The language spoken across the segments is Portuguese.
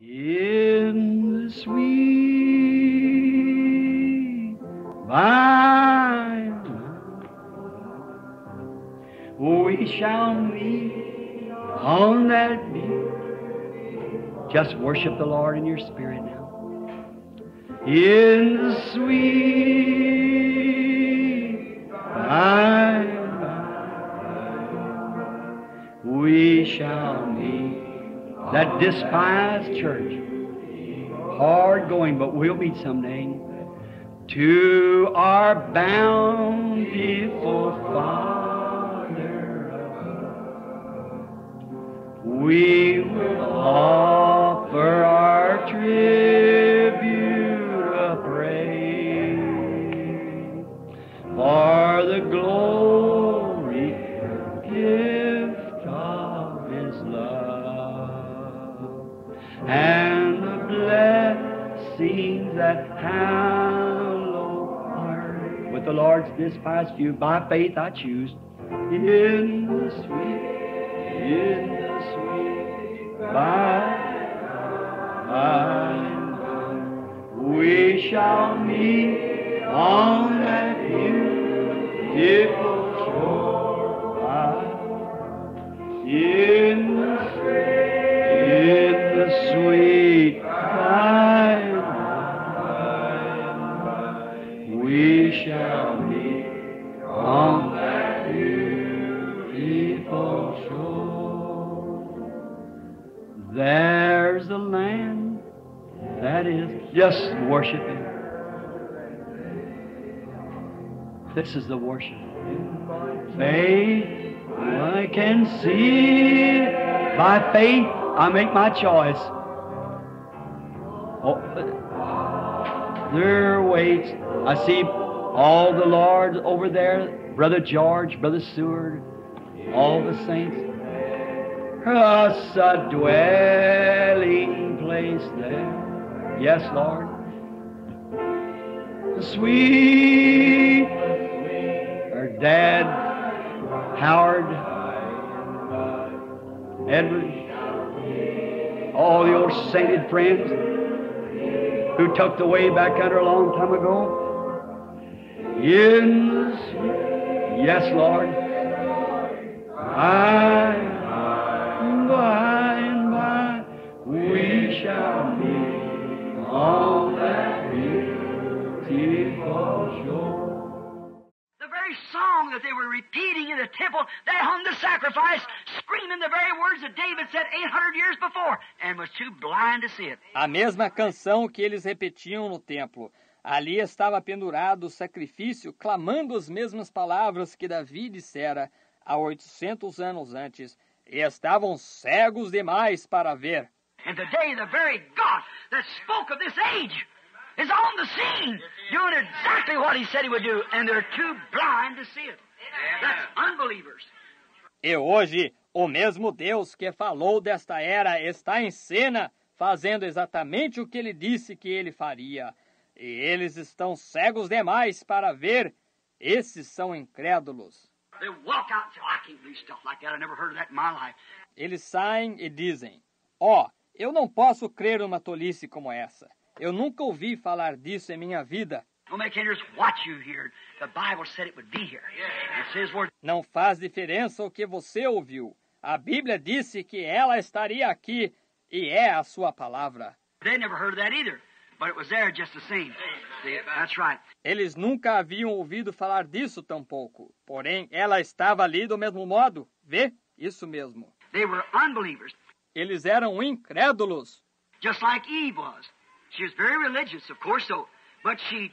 In the sweet by and by, we shall meet on that beach. Just worship the Lord in your spirit now. In the sweet by and by, we shall meet. That despised church, hard going, but we'll meet someday. To our bountiful Father, we will offer our tribute of praise for the glory gift of His love and the blessings that hallow our. With the Lord's despised few, by faith I choose. In the sweet by and by, we shall meet on that beautiful shore. In the sweet by and by, we shall meet on that beautiful shore. There's a land that is just worshiping. This is the worship. Faith, I can see. By faith, I make my choice. Oh, there waits. I see all the Lord over there, Brother George, Brother Seward, all the saints. Us a dwelling place there. Yes, Lord. Sweet, our Dad, Howard, Edward, all the old sainted friends who took the way back under a long time ago. In the sweet, yes, Lord. By and by, we shall meet on that beautiful shore. The very song that they were repeating in the temple, they hung the sacrifice, screaming the very words that David said 800 years before, and was too blind to see it. A mesma canção que eles repetiam no templo. Ali estava pendurado o sacrifício, clamando as mesmas palavras que Davi dissera há 800 anos antes, e estavam cegos demais para ver. And today the very God that spoke of this age is on the scene, doing exactly what He said He would do, and they're too blind to see it. That's unbelievers. E hoje, o mesmo Deus que falou desta era está em cena, fazendo exatamente o que Ele disse que Ele faria. E eles estão cegos demais para ver. Esses são incrédulos. They walk out and say, oh, I can't believe stuff like that. I never heard of that in my life. Eles saem e dizem, eu não posso crer numa tolice como essa. Eu nunca ouvi falar disso em minha vida. Não faz diferença o que você ouviu. A Bíblia disse que ela estaria aqui e é a sua palavra. Eles nunca haviam ouvido falar disso tampouco. Porém, ela estava ali do mesmo modo. Vê? Isso mesmo. Eles eram incrédulos. Just like Eve was. She was very religious, of course, but she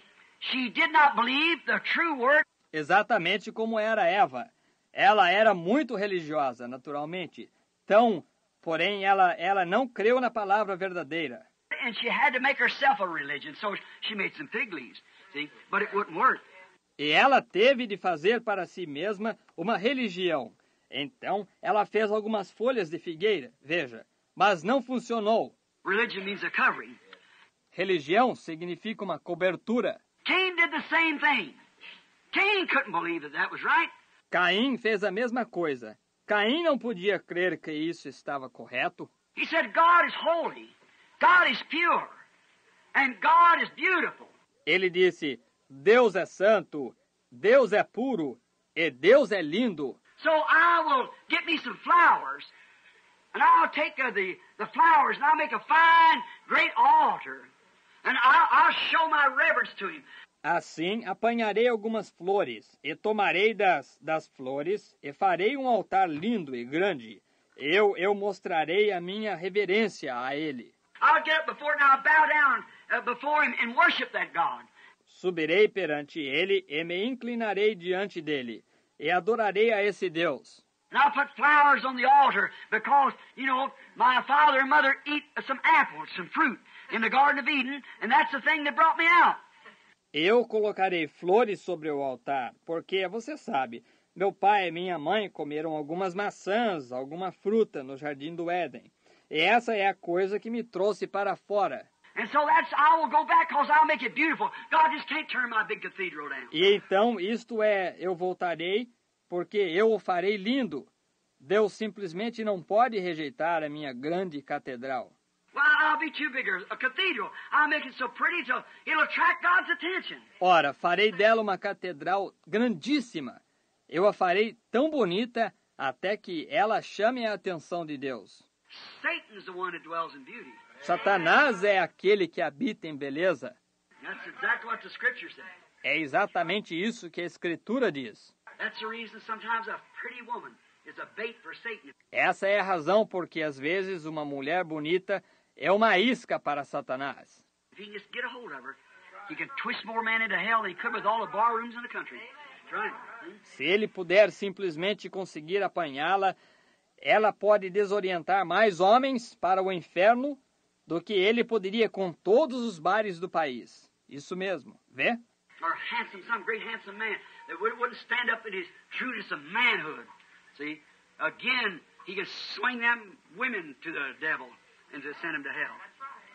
did not believe the true word. Exatamente como era Eva. Ela era muito religiosa, naturalmente. Porém, ela não creu na palavra verdadeira. And she had to make herself a religion, so she made some fig leaves, see? But it wouldn't work. E ela teve de fazer para si mesma uma religião. Então, ela fez algumas folhas de figueira, veja. Mas não funcionou. Religion means a covering. Religião significa uma cobertura. Cain did the same thing. Cain couldn't believe that was right. Caim fez a mesma coisa. Caim não podia crer que isso estava correto. He said, God is holy, God is pure, and God is beautiful. Ele disse, Deus é santo, Deus é puro e Deus é lindo. So I will get me some flowers, and I'll take the flowers, and I'll make a fine, great altar, and I'll show my reverence to Him. Assim, apanharei algumas flores, e tomarei das flores, e farei um altar lindo e grande. Eu mostrarei a minha reverência a Ele. I'll get up before it, and I'll bow down before Him and worship that God. Subirei perante Ele, e me inclinarei diante dele, e adorarei a esse Deus. And I'll put flowers on the altar because, my father and mother eat some apples, some fruit in the Garden of Eden, and that's the thing that brought me out. Eu colocarei flores sobre o altar, porque, você sabe, meu pai e minha mãe comeram algumas maçãs, alguma fruta no Jardim do Éden. E essa é a coisa que me trouxe para fora. And so I will go back because I'll make it beautiful. God just can't turn my big cathedral down. E então, isto é, eu voltarei, porque eu o farei lindo. Deus simplesmente não pode rejeitar a minha grande catedral. Well, I'll be too big a cathedral. I'll make it so pretty so it'll attract God's attention. Ora, farei dela uma catedral grandíssima. Eu a farei tão bonita até que ela chame a atenção de Deus. Satan's the one that dwells in beauty. Satanás é aquele que habita em beleza. That's exactly what the Scripture says. É exatamente isso que a Escritura diz. That's the reason sometimes a pretty woman is a bait for Satan. Essa é a razão porque às vezes uma mulher bonita é uma isca para Satanás. If he can just get a hold of her, he can twist more men into hell than he could with all the bar rooms in the country. That's right. Se ele puder simplesmente conseguir apanhá-la, ela pode desorientar mais homens para o inferno do que ele poderia com todos os bares do país. Isso mesmo, vê? Or some great handsome man that wouldn't stand up in his trueness of manhood. See? Again, he could swing them women to the devil and to send them to hell.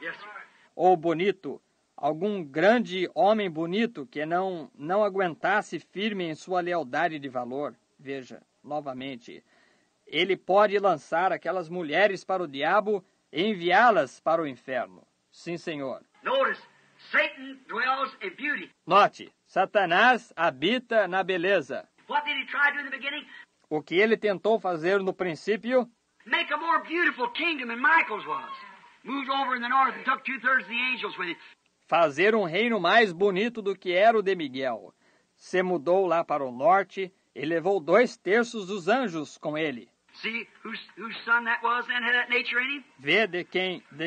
Yes, sir. Ou bonito, algum grande homem bonito que não aguentasse firme em sua lealdade de valor. Veja, novamente, ele pode lançar aquelas mulheres para o diabo e enviá-las para o inferno. Sim, Senhor. Notice, Satan dwells in beauty. Note, Satanás habita na beleza. What did he try to do in the beginning? O que ele tentou fazer no princípio? Make a more beautiful kingdom than Michael's was. Moved over in the north and took 2/3 of the angels with him. Fazer um reino mais bonito do que era o de Miguel. Se mudou lá para o norte e levou 2/3 dos anjos com ele. See whose son that was and had that nature in him? Vê de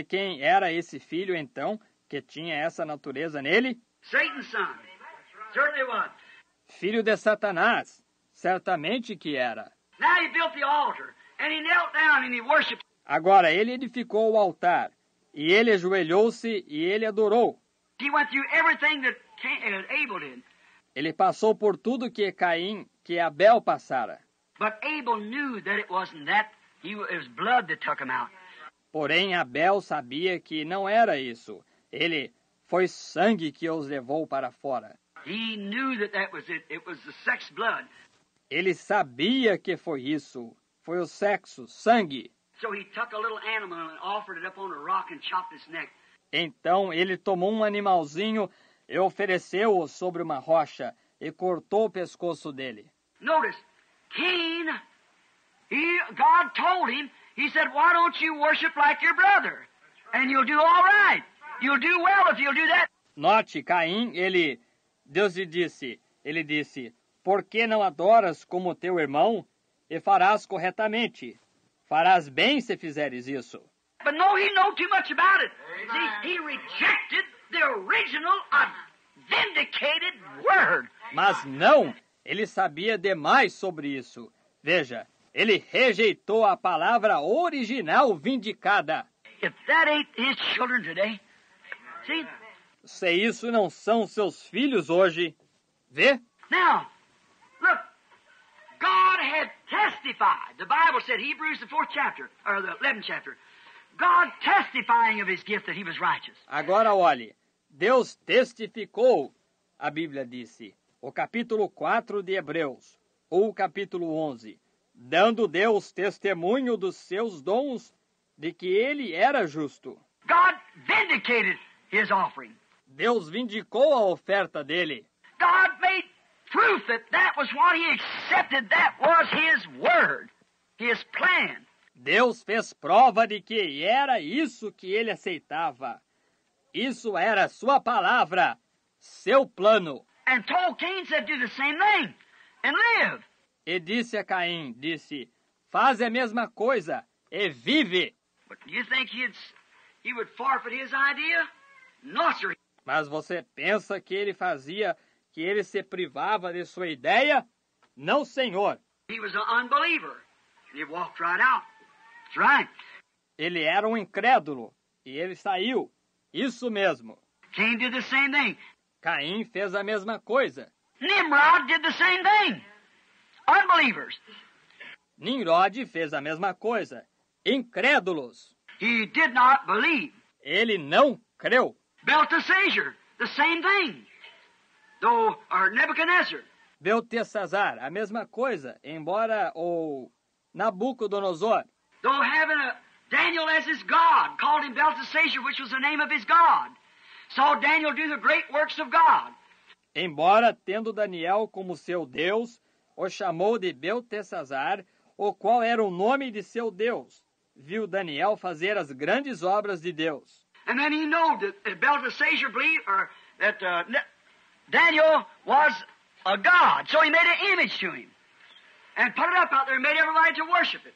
quem era esse filho então, que tinha essa natureza nele? Satan's son. Certainly was. Filho de Satanás. Certamente que era. Now he built the altar and he knelt down and he worshipped. Agora ele edificou o altar e ele ajoelhou-se e ele adorou. He went through everything that Abel did. Ele passou por tudo que Abel passara. But Abel knew that it wasn't that. It was blood that took him out. Porém, Abel sabia que não era isso. Foi sangue que os levou para fora. He knew that was it. It was the sex blood. Ele sabia que foi isso. Foi o sexo, sangue. So he took a little animal and offered it up on a rock and chopped its neck. Então ele tomou um animalzinho e ofereceu-o sobre uma rocha e cortou o pescoço dele. Notice, Cain, God told him, he said, why don't you worship like your brother? And you'll do all right. You'll do well if you'll do that. Note, Caim, Deus lhe disse, por que não adoras como teu irmão e farás corretamente? Farás bem se fizeres isso. But no, he knew too much about it. See, he rejected the original, vindicated word. Mas não, ele sabia demais sobre isso. Veja, ele rejeitou a palavra original vindicada. If that ain't his children today, see? Se isso não são seus filhos hoje, vê? Now, look, God had testified. The Bible said, Hebrews the 4th chapter, or the 11th chapter, God testifying of his gift that he was righteous. Agora olhe, Deus testificou, a Bíblia disse, o capítulo 4 de Hebreus, ou o capítulo 11, dando Deus testemunho dos seus dons de que ele era justo. God God vindicated his offering. Deus vindicou a oferta dele. God made proof that that was what he accepted. That was his word, his plan. Deus fez prova de que era isso que ele aceitava. Isso era sua palavra, seu plano. And told Cain, said, do the same thing and live. E disse a Caim, faz a mesma coisa e vive. But do you think he would forfeit his idea? No, sir. Mas você pensa que ele se privava de sua ideia? Não, Senhor. He was an unbeliever. And he walked right out. That's right. Ele era um incrédulo e ele saiu. Isso mesmo. Cain did the same thing. Caim fez a mesma coisa. Nimrod did the same thing. Unbelievers. Nimrod fez a mesma coisa. Incrédulos. He did not believe. Ele não creu. Belteshazzar, the same thing. Or Nebuchadnezzar. Beltesazar, a mesma coisa, embora o Nabucodonosor. Though having Daniel as his God, called him Belteshazzar, which was the name of his God. Saw Daniel do the great works of God. Embora tendo Daniel como seu Deus, o chamou de Beltesazar, o qual era o nome de seu Deus. Viu Daniel fazer as grandes obras de Deus. And then he knew that Belteshazzar believed, or that Daniel was a god. So he made an image to him and put it up out there and made everybody to worship it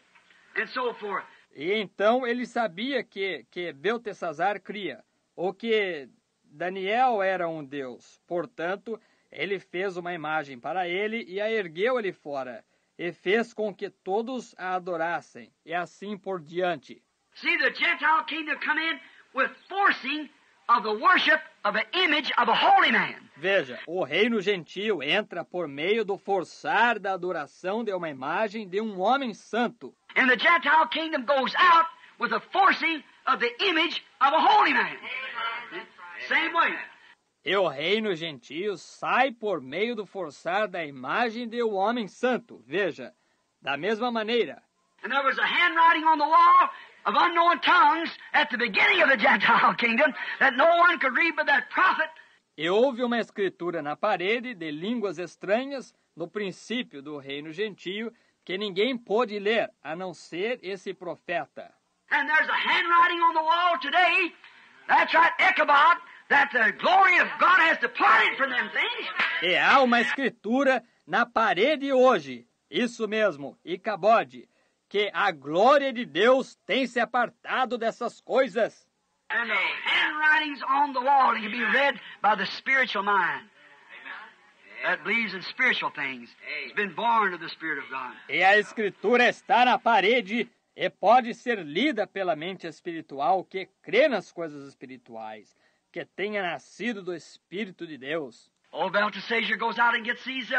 and so forth. E então ele sabia que Beltesazar cria, ou que Daniel era um deus. Portanto, ele fez uma imagem para ele e a ergueu ali fora, e fez com que todos a adorassem, e assim por diante. See, the Gentile kingdom come in with forcing of the worship of an image of a holy man. Veja, o reino gentil entra por meio do forçar da adoração de uma imagem de um homem santo. And the Gentile kingdom goes out with the forcing of the image of a holy man. Same way. E o reino gentio sai por meio do forçar da imagem de um homem santo. Veja, da mesma maneira. And there was a handwriting on the wall of unknown tongues at the beginning of the Gentile kingdom that no one could read but that prophet. E houve uma escritura na parede de línguas estranhas no princípio do reino gentio que ninguém pôde ler, a não ser esse profeta. And there's a handwriting on the wall today, that's right, Ichabod, that the glory of God has departed from them things. E há uma escritura na parede hoje, isso mesmo, Icabode, que a glória de Deus tem se apartado dessas coisas. And the handwritings on the wall can be read by the spiritual mind that believes in spiritual things. It's been born of the Spirit of God. E a escritura está na parede e pode ser lida pela mente espiritual que crê nas coisas espirituais, que tenha nascido do Espírito de Deus. Old Belteshazzar goes out and gets these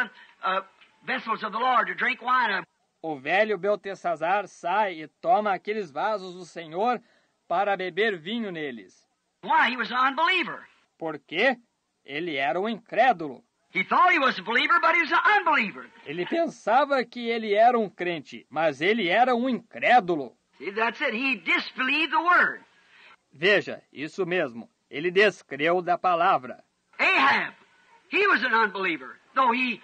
vessels of the Lord to drink wine. O velho Beltesazar sai e toma aqueles vasos do Senhor para beber vinho neles. Why? He was an unbeliever. Por quê? Ele era um incrédulo. He thought he was a believer, but he was an unbeliever. Ele pensava que ele era um crente, mas ele era um incrédulo. See, that's it. He disbelieved the word. Veja, isso mesmo. Ele descreu da palavra. Ahab, he was an unbeliever, though he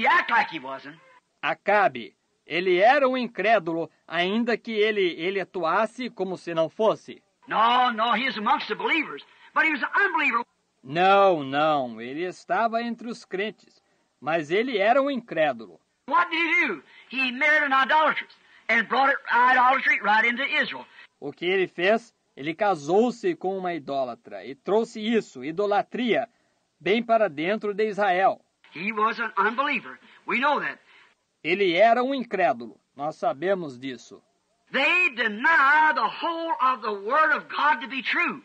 acted like he wasn't. Acabe, ele era um incrédulo, ainda que ele atuasse como se não fosse. No, he was amongst the believers, but he was an unbeliever. Não, ele estava entre os crentes, mas ele era um incrédulo. What did he do? He married an idolatress and brought idolatry right into Israel. O que ele fez? Ele casou-se com uma idólatra e trouxe isso, idolatria, bem para dentro de Israel. He was an unbeliever. We know that. Ele era um incrédulo. Nós sabemos disso. They deny the whole of the Word of God to be true.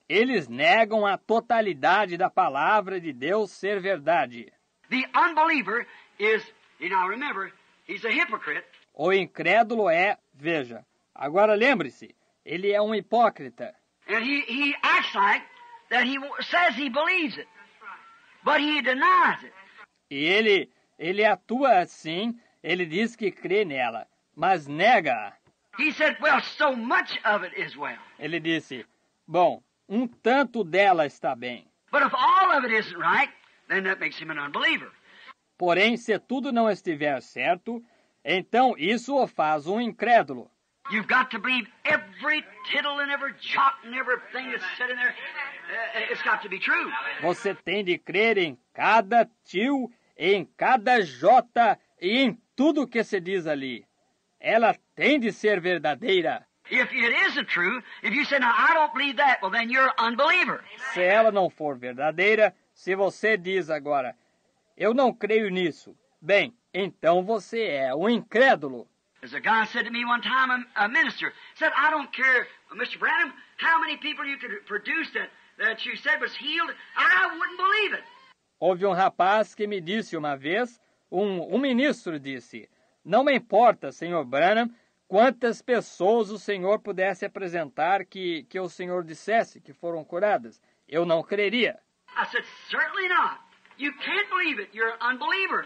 Eles negam a totalidade da palavra de Deus ser verdade. The unbeliever is, remember, he's a hypocrite. O incrédulo veja, agora lembre-se, ele é um hipócrita. And he acts like that he says he believes it. But he denies it. E ele atua assim, ele diz que crê nela, mas nega-a. He said, well, so much of it is well. Ele disse, Bom, um tanto dela está bem. But if all of it isn't right, then that makes him an unbeliever. Porém, se tudo não estiver certo, então isso o faz um incrédulo. You've got to believe every tittle and every jot and everything that's said in there. It's got to be true. Você tem de crer em cada tio, em cada jota e em tudo que se diz ali. Ela tem de ser verdadeira. If it isn't true, if you say, now, I don't believe that, well, then you're an unbeliever. Se ela não for verdadeira, se você diz agora, eu não creio nisso, bem, então você é um incrédulo. As a guy said to me one time, a minister, said, I don't care, Mr. Branham, how many people you could produce that you said was healed, I wouldn't believe it. Houve um rapaz que me disse uma vez, um ministro disse, não me importa, Sr. Branham, quantas pessoas o Senhor pudesse apresentar que o Senhor dissesse que foram curadas. Eu não creria. I said, certainly not. You can't believe it. You're an unbeliever.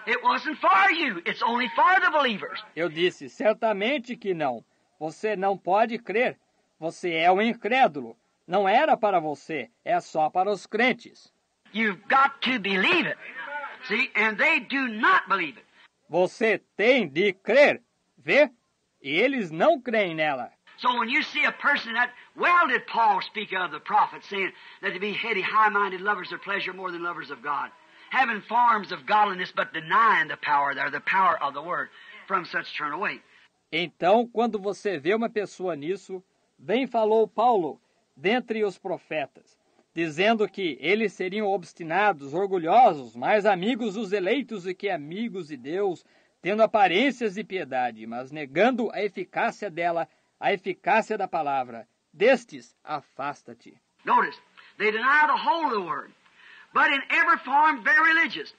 It wasn't for you. It's only for the believers. Eu disse, certamente que não. Você não pode crer. Você é um incrédulo. Não era para você, é só para os crentes. You've got to believe it. See, and they do not believe it. Você tem de crer, vê? E eles não creem nela. So when you see a person that, well did Paul speak of the prophets, saying that to be heady, high-minded lovers of pleasure more than lovers of God, having forms of godliness but denying the power there, the power of the word, from such turn away. Então, quando você vê uma pessoa nisso, bem falou Paulo, dentre os profetas, dizendo que eles seriam obstinados, orgulhosos, mais amigos dos eleitos do que amigos de Deus, tendo aparências de piedade, mas negando a eficácia dela, a eficácia da palavra. Destes, afasta-te. Notice, they deny the whole of the word, but in every form very religious.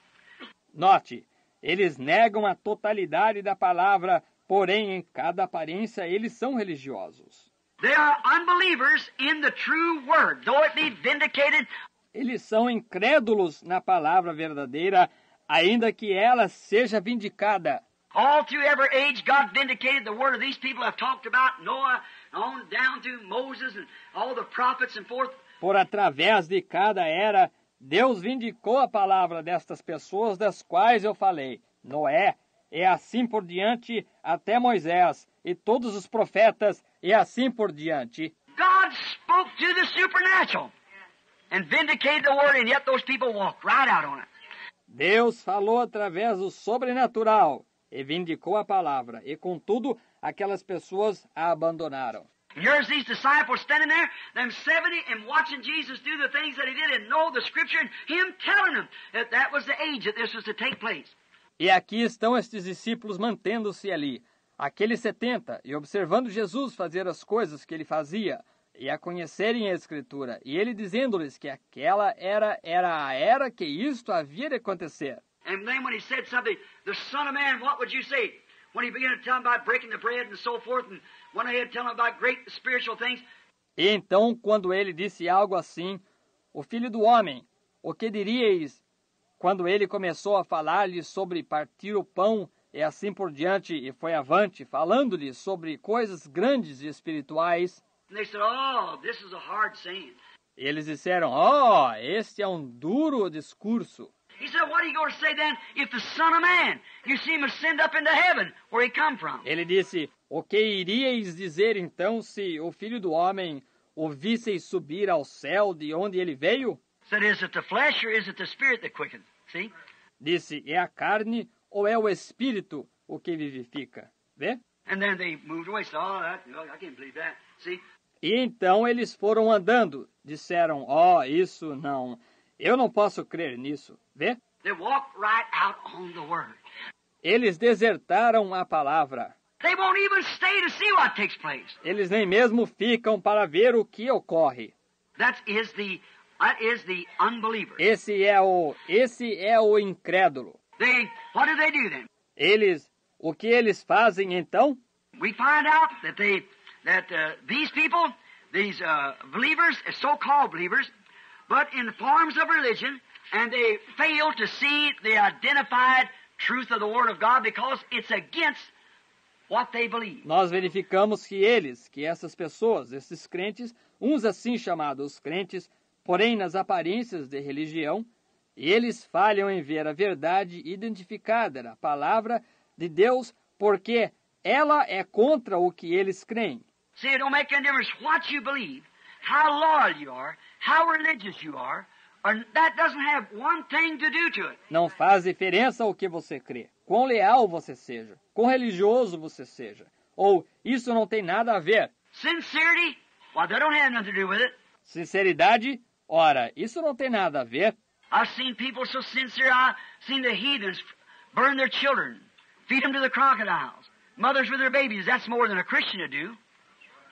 Note, eles negam a totalidade da palavra, porém em cada aparência eles são religiosos. They are unbelievers in the true word, though it be vindicated. Eles são incrédulos na palavra verdadeira, ainda que ela seja vindicada. All through every age, God vindicated the word of these people I've talked about, Noah, on down through Moses and all the prophets and forth. Por através de cada era, Deus vindicou a palavra destas pessoas das quais eu falei, Noé, e assim por diante até Moisés, e todos os profetas, e assim por diante. God spoke to the supernatural and vindicated the word, and yet those people walked right out on it. Deus falou através do sobrenatural e vindicou a palavra, e contudo aquelas pessoas a abandonaram. And here's these disciples standing there, them 70, and watching Jesus do the things that he did and know the scripture, and him telling them that that was the age that this was to take place. E aqui estão estes discípulos mantendo-se ali, aqueles 70, e observando Jesus fazer as coisas que ele fazia, e a conhecerem a Escritura, e ele dizendo-lhes que aquela era a era que isto havia de acontecer. And then when he said something, the Son of Man, what would you say? When he began to tell them about breaking the bread and so forth, and went ahead to tell them about great spiritual things. E então, quando ele disse algo assim, o Filho do Homem, o que diríeis quando ele começou a falar-lhes sobre partir o pão e assim por diante, e foi avante, falando-lhes sobre coisas grandes e espirituais? And they said, oh, this is a hard saying. E eles disseram, oh, este é um duro discurso. He said, what are you going to say then if the Son of Man, you see him ascend up into heaven, where he come from? Ele disse, o que iríeis dizer então se o Filho do Homem o visseis subir ao céu de onde ele veio? Said, is it the flesh or is it the spirit that quickens? See? Disse, é a carne ou é o espírito o que vivifica? Vê? And then they moved away. Said, oh, I can't believe that. See? E então eles foram andando. Disseram, oh, isso não. Eu não posso crer nisso. Vê? They walked right out on the word. Eles desertaram a palavra. They won't even stay to see what takes place. Eles nem mesmo ficam para ver o que ocorre. That is the unbeliever. Esse é o incrédulo. What do they do then? O que eles fazem então? We find out that these people, these believers, so-called believers, but in the forms of religion, and they fail to see the identified truth of the Word of God because it's against what they believe. Nós verificamos que essas pessoas, esses crentes, uns assim chamados crentes, porém nas aparências de religião, eles falham em ver a verdade identificada na palavra de Deus, porque ela é contra o que eles creem. See, it don't make any difference what you believe, how loyal you are, how religious you are, or that doesn't have one thing to do to it. Não faz diferença o que você crê, quão leal você seja, quão religioso você seja, ou isso não tem nada a ver. Sincerity, well, that don't have nothing to do with it. Sinceridade, ora, isso não tem nada a ver. I've seen people so sincere, I've seen the heathens burn their children, feed them to the crocodiles, mothers with their babies. That's more than a Christian to do.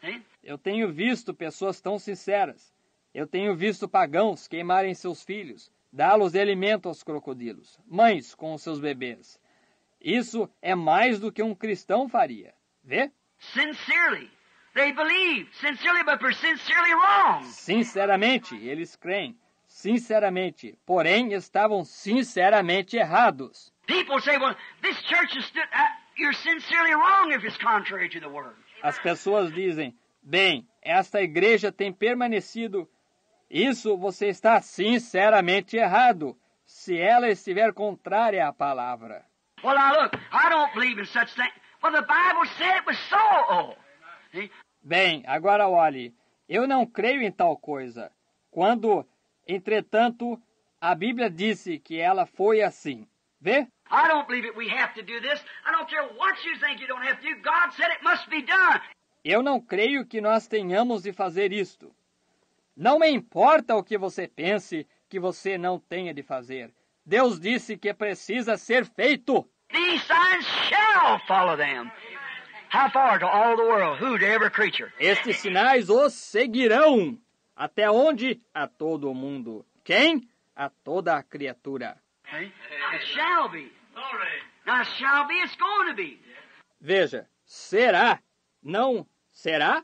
See? Eu tenho visto pessoas tão sinceras. Eu tenho visto pagãos queimarem seus filhos, dá-los de alimento aos crocodilos, mães com os seus bebês. Isso é mais do que um cristão faria. Vê? Sincerely. They believe sincerely, but they're sincerely wrong. Sinceramente, eles creem. Sinceramente, porém estavam sinceramente errados. People say, well, this church is you're sincerely wrong if it's contrary to the word. As pessoas dizem, bem, esta igreja tem permanecido. Isso você está sinceramente errado, se ela estiver contrária à palavra. Well, now look, I don't believe in such things. Well, the Bible said it was so. See? Bem, agora olhe, eu não creio em tal coisa. Quando, entretanto, a Bíblia disse que ela foi assim. Vê? I don't believe that we have to do this. I don't care what you think you don't have to do. God said it must be done. Eu não creio que nós tenhamos de fazer isto. Não me importa o que você pense que você não tenha de fazer. Deus disse que precisa ser feito. These signs shall follow them. How far to all the world? Who to every creature? Estes sinais os seguirão. Até onde? A todo o mundo. Quem? A toda a criatura. Okay? It shall be. Now, shall be, it's going to be. Veja, será, não será,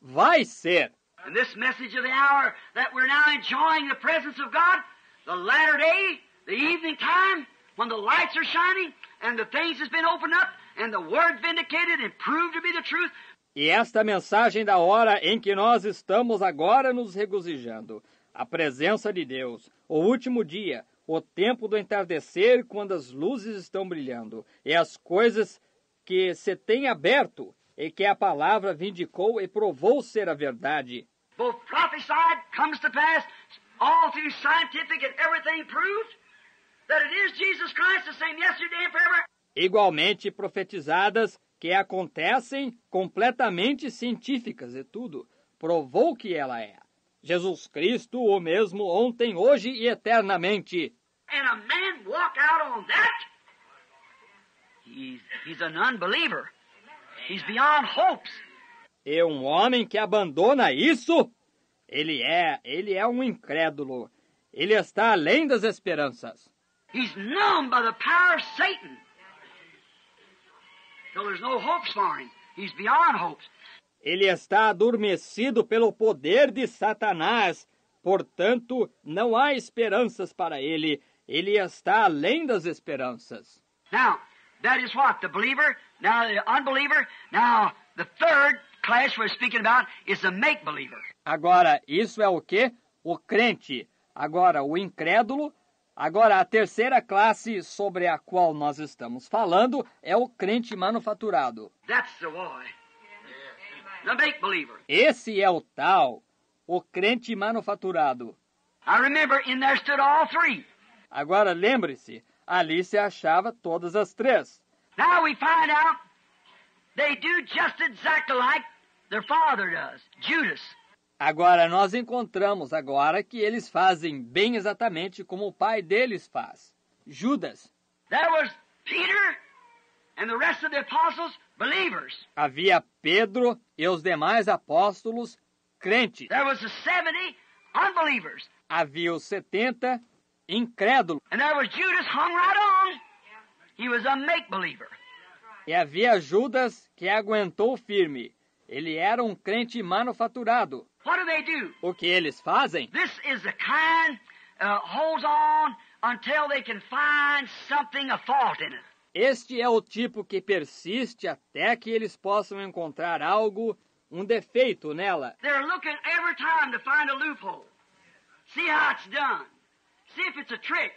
vai ser. And this message of the hour that we're now enjoying the presence of God, the latter day, the evening time, when the lights are shining and the things has been opened up and the word vindicated and proved to be the truth. E esta mensagem da hora em que nós estamos agora nos regozijando, a presença de Deus, o último dia, o tempo do entardecer quando as luzes estão brilhando, e as coisas que se têm aberto, e que a palavra vindicou e provou ser a verdade. Both prophesied comes to pass, all through scientific and everything proved that it is Jesus Christ the same yesterday and forever. Igualmente profetizadas que acontecem completamente científicas e tudo, provou que ela é. Jesus Cristo, o mesmo ontem, hoje e eternamente. And a man walk out on that, he's an unbeliever. He's beyond hopes. E um homem que abandona isso, ele é um incrédulo. Ele está além das esperanças. He's numbed by the power of Satan. So there's no hopes for him. He's beyond hopes. Ele está adormecido pelo poder de Satanás. Portanto, não há esperanças para ele. Ele está além das esperanças. Now, that is what? The believer, now the unbeliever, now the third class we're speaking about is the make-believer. Agora, isso é o quê? O crente. Agora, o incrédulo. Agora, a terceira classe sobre a qual nós estamos falando é o crente manufaturado. That's the boy. The make-believer. Esse é o tal, o crente manufaturado. I remember in there stood all three. Agora, lembre-se, ali se achava todas as três. Now we find out they do just exactly like their father does, Judas. Agora, nós encontramos agora que eles fazem bem exatamente como o pai deles faz. Judas. There was Peter and the rest of the apostles, believers. Havia Pedro e os demais apóstolos crentes. There was the 70 unbelievers. Havia os 70 incrédulos. And there was Judas hung right on. He was a make-believer. E havia Judas que aguentou firme. Ele era um crente manufaturado. What do? O que eles fazem? This is the kind holds on until they can find something a fault in it. Este é o tipo que persiste até que eles possam encontrar algo, um defeito nela. They're looking every time to find a loophole. See how it's done. See if it's a trick.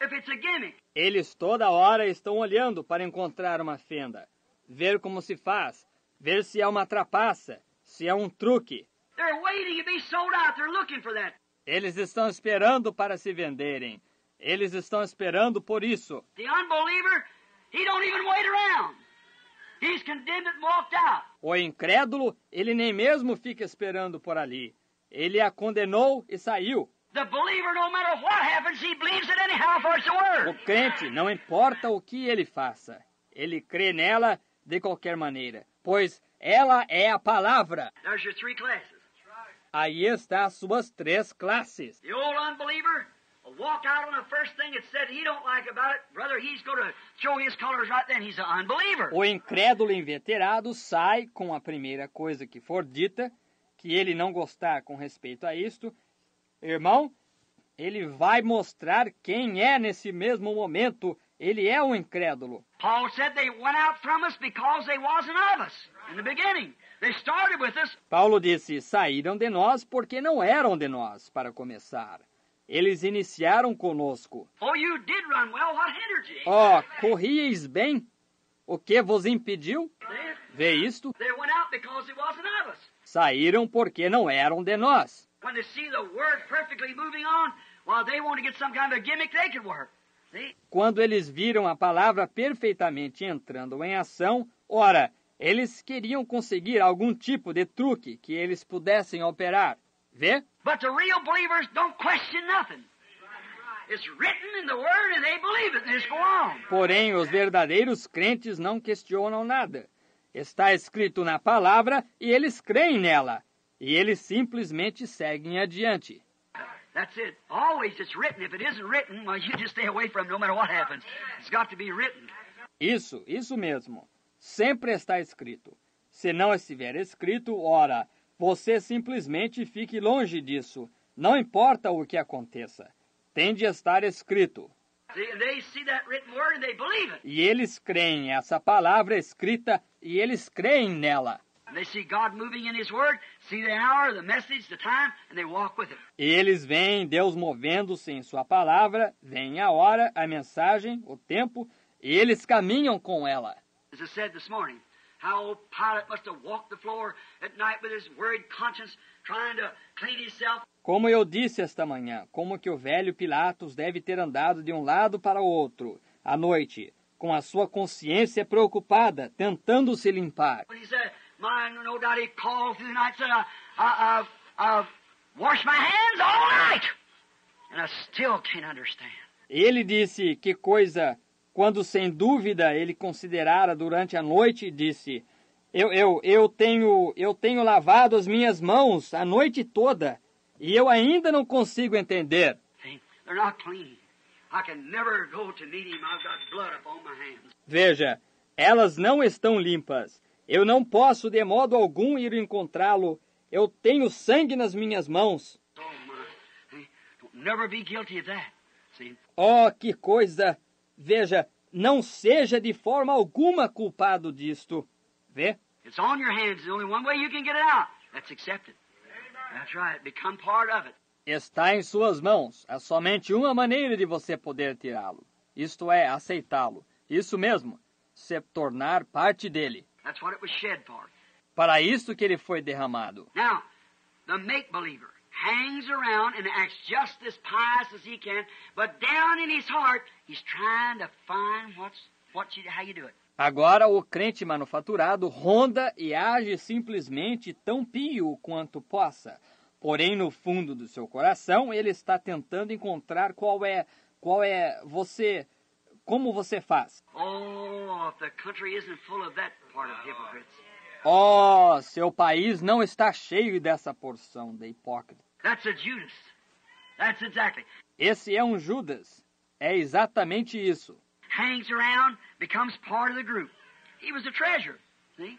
If it's a gimmick. Eles toda hora estão olhando para encontrar uma fenda, ver como se faz, ver se é uma trapaça, se é um truque. They're waiting to be sold out. They're looking for that. Eles estão esperando para se venderem. Eles estão esperando por isso. The unbeliever, he don't even wait around. He's condemned it and walked out. O incrédulo, ele nem mesmo fica esperando por ali. Ele a condenou e saiu. The believer, no matter what happens, he believes it anyhow, for it's the word. O crente, não importa o que ele faça, ele crê nela de qualquer maneira, pois ela é a palavra. There's your three classes. Aí está as suas 3 classes. The old unbeliever will walk out on the first thing that said he don't like about it. Brother, he's going to show his colors right then. He's an unbeliever. O incrédulo inveterado sai com a primeira coisa que for dita, que ele não gostar com respeito a isto. Irmão, ele vai mostrar quem é nesse mesmo momento. Ele é um incrédulo. Paul said they went out from us because they wasn't of us in the beginning. They started with us. Paulo disse, saíram de nós porque não eram de nós, para começar. Eles iniciaram conosco. Oh, you did run well. What hindered you? Ó, corrieis bem. O que vos impediu? Vê isto? They went out because it wasn't of us. Saíram porque não eram de nós. When they see the word perfectly moving on, while they want to get some kind of a gimmick they could work. See? Quando eles viram a palavra perfeitamente entrando em ação, ora, eles queriam conseguir algum tipo de truque que eles pudessem operar. Vê? But the real believers don't question nothing. It's written in the word and they believe it and they just go on. Porém, os verdadeiros crentes não questionam nada. Está escrito na palavra e eles creem nela. E eles simplesmente seguem adiante. That's it. Always it's written. If it isn't written, well, you just stay away from it no matter what happens. It's got to be written. Isso mesmo. Sempre está escrito. Se não estiver escrito, ora, você simplesmente fique longe disso. Não importa o que aconteça. Tem de estar escrito. See, they see that written word and they believe it. E eles creem essa palavra escrita e eles creem nela. And they see God moving in His word, see the hour, the message, the time, and they walk with it. E eles veem Deus movendo-se em sua palavra, veem a hora, a mensagem, o tempo, e eles caminham com ela. As I said this morning, how old Pilate must have walked the floor at night with his worried conscience, trying to clean himself. Como eu disse esta manhã, como que o velho Pilatos deve ter andado de um lado para o outro, à noite, com a sua consciência preocupada, tentando se limpar. When he said, no doubt he called through the night and said, I've washed my hands all night. And I still can't understand. Ele disse que coisa, quando sem dúvida ele considerara durante a noite, disse, eu tenho lavado as minhas mãos a noite toda, e eu ainda não consigo entender. See, they're not clean. I can never go to meet him. I've got blood upon my hands. Veja, elas não estão limpas. Eu não posso de modo algum ir encontrá-lo. Eu tenho sangue nas minhas mãos. Oh, my. See, don't never be guilty of that. See? Oh, que coisa! Veja, não seja de forma alguma culpado disto. Vê? It's on your hands. There's only one way you can get it out. That's accept it. That's right. Become part of it. Está em suas mãos. Há somente uma maneira de você poder tirá-lo. Isto é, aceitá-lo. Isso mesmo, se tornar parte dele. That's what it was shed for. Para isto que ele foi derramado. Now, the make-believer hangs around and acts just as pious as he can, but down in his heart, he's trying to find how you do it. Agora o crente manufaturado ronda e age simplesmente tão pio quanto possa. Porém, no fundo do seu coração, ele está tentando encontrar como você faz. Oh, if the country isn't full of that part of hypocrites. Oh, seu país não está cheio dessa porção de hipócritas. That's a Judas. That's exactly. Esse é um Judas. É exatamente isso. Hangs around, becomes part of the group. He was a treasure. See?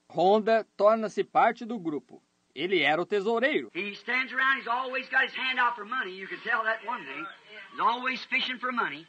Ronda torna-se parte do grupo. Ele era o tesoureiro. He stands around, he's always got his hand out for money. You can tell that one thing. He's always fishing for money.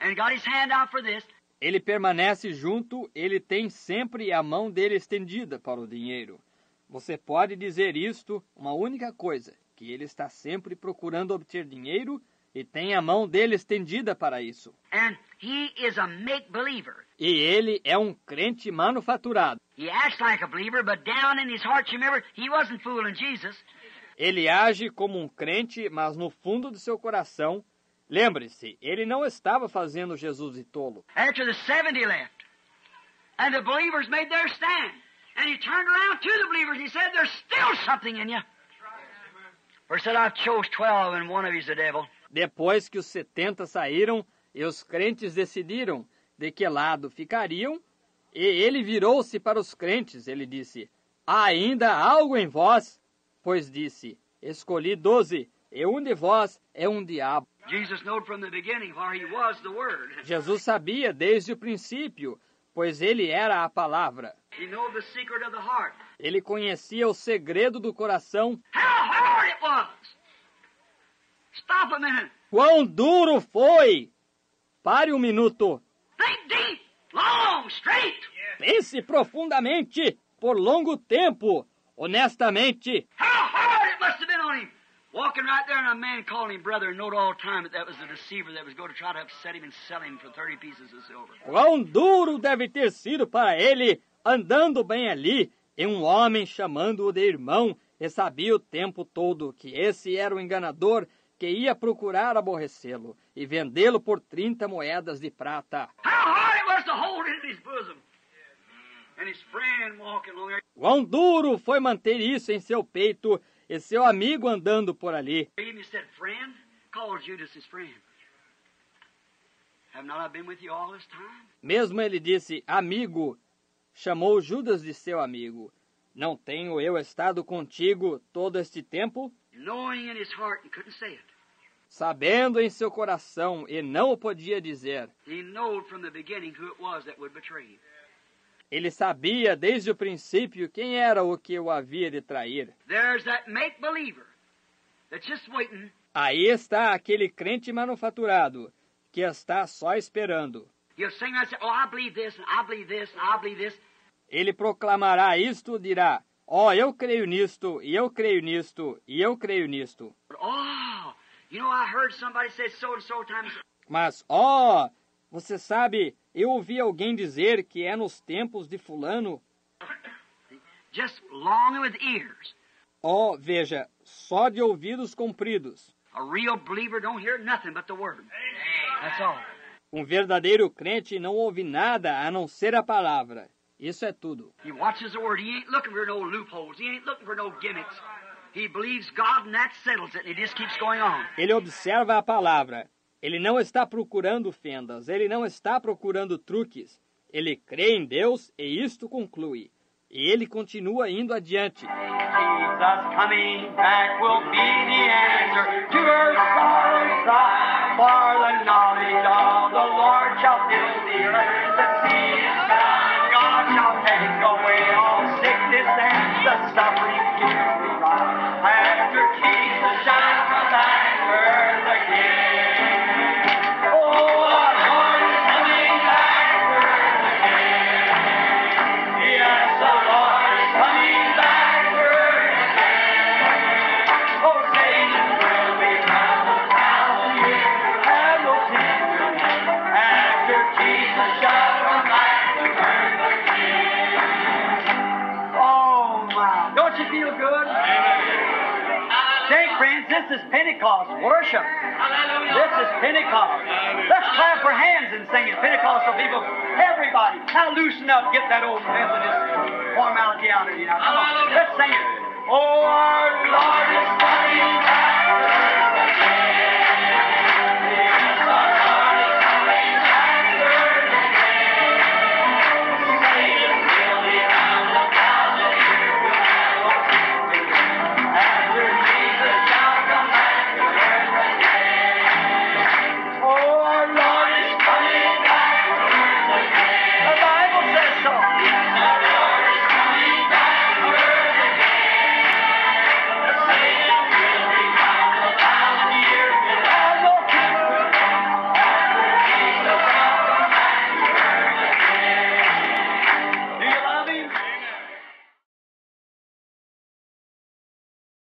And got his hand out for this. Ele permanece junto, ele tem sempre a mão dele estendida para o dinheiro. Você pode dizer isto, uma única coisa, que ele está sempre procurando obter dinheiro e tem a mão dele estendida para isso. And he is a make-believer. E ele é um crente manufaturado. He acts like a believer, but down in his heart, you remember, he wasn't fooling Jesus. Ele age como um crente, mas no fundo do seu coração, lembre-se, ele não estava fazendo Jesus de tolo. After the 70 left, and the believers made their stand, and he turned around to the believers and he said, there's still something in you. Or he said, I've chose 12 and one of you's the devil. Depois que os 70 saíram e os crentes decidiram de que lado ficariam, e ele virou-se para os crentes, ele disse, há ainda algo em vós? Pois disse, escolhi 12, e um de vós é um diabo. Jesus knew from the beginning, for he was the Word. Jesus sabia desde o princípio, pois ele era a palavra. He knew the secret of the heart. Ele conhecia o segredo do coração. How hard it was! Stop a minute. Quão duro foi! Pare um minuto. Think deep, long, straight. Pense profundamente, por longo tempo, honestamente. How hard it must have been on him. Walking right there and a man calling him brother and knowed all the time that was the deceiver that was going to try to upset him and sell him for 30 pieces of silver. Quão duro deve ter sido para ele, andando bem ali, e um homem chamando-o de irmão, e sabia o tempo todo que esse era o enganador que ia procurar aborrecê-lo e vendê-lo por 30 moedas de prata. How hard it was to hold it in his bosom. And his friend walking along there. Quão duro foi manter isso em seu peito e seu amigo andando por ali. He said, friend, called Judas his friend. Have not I been with you all this time? Mesmo ele disse, amigo, chamou Judas de seu amigo. Não tenho eu estado contigo todo este tempo? Knowing in his heart, he couldn't say it. Sabendo em seu coração e não o podia dizer. He knew from the beginning who it was that would betray him. Ele sabia desde o princípio quem era o que o havia de trair. There's that make-believer that's just waiting. Aí está aquele crente manufaturado que está só esperando. He'll sing and say, oh, I believe this, and I believe this, and I believe this. Ele proclamará isto, dirá, eu creio nisto, e eu creio nisto, e eu creio nisto. But, oh, you know, I heard somebody say so and so times. Mas, você sabe, eu ouvi alguém dizer que é nos tempos de fulano. Just longing with ears. Veja, só de ouvidos compridos. A real believer don't hear nothing but the word. That's all. Um verdadeiro crente não ouve nada a não ser a palavra. Isso é tudo. He watches the word. He ain't looking for no loopholes. He ain't looking for no gimmicks. He believes God and that settles it. And he just keeps going on. Ele observa a palavra. Ele não está procurando fendas. Ele não está procurando truques. Ele crê em Deus e isto conclui. E ele continua indo adiante. Jesus coming back will be the answer to her sorrow cry. For the knowledge of the Lord shall fill the earth. The sea is found. God shall take away all sickness and the suffering here we rise. After Jesus shall come back to earth again. Oh, our Lord is coming back to earth again. Yes, the Lord is coming back to earth again. Oh, Satan will be bound 1,000 years and no tender after Jesus shall come back to earth again. Oh, my. Don't you feel good? Say, friends, this is Pentecost worship. This is Pentecost. Let's clap our hands and sing it. Pentecostal people, everybody, now loosen up, get that old Methodist formality out of you now. Come on, let's sing it. Oh, our Lord is coming back.